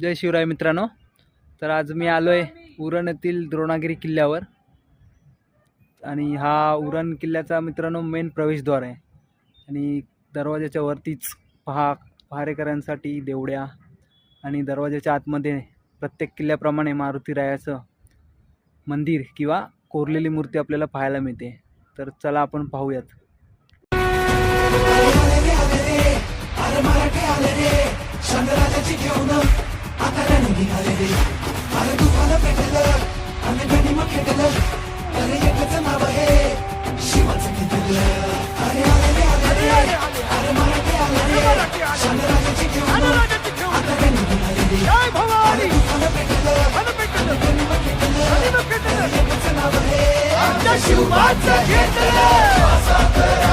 जय शिवराय मित्रांनो. तर आज मी आलो आहे उरण येथील द्रोणागिरी किल्ल्यावर आणि हा उरण किल्ल्याचा मित्रांनो मेन प्रवेशद्वार आहे आणि दरवाजाच्या वरतीच पहारेकऱ्यांसाठी देवड्या आणि दरवाजाच्या आतमध्ये प्रत्येक किल्ल्याप्रमाणे मारुतीरायाचं मंदिर किंवा कोरलेली मूर्ती आपल्याला पाहायला मिळते. तर चला आपण पाहूयात. शिवाचं घेतलं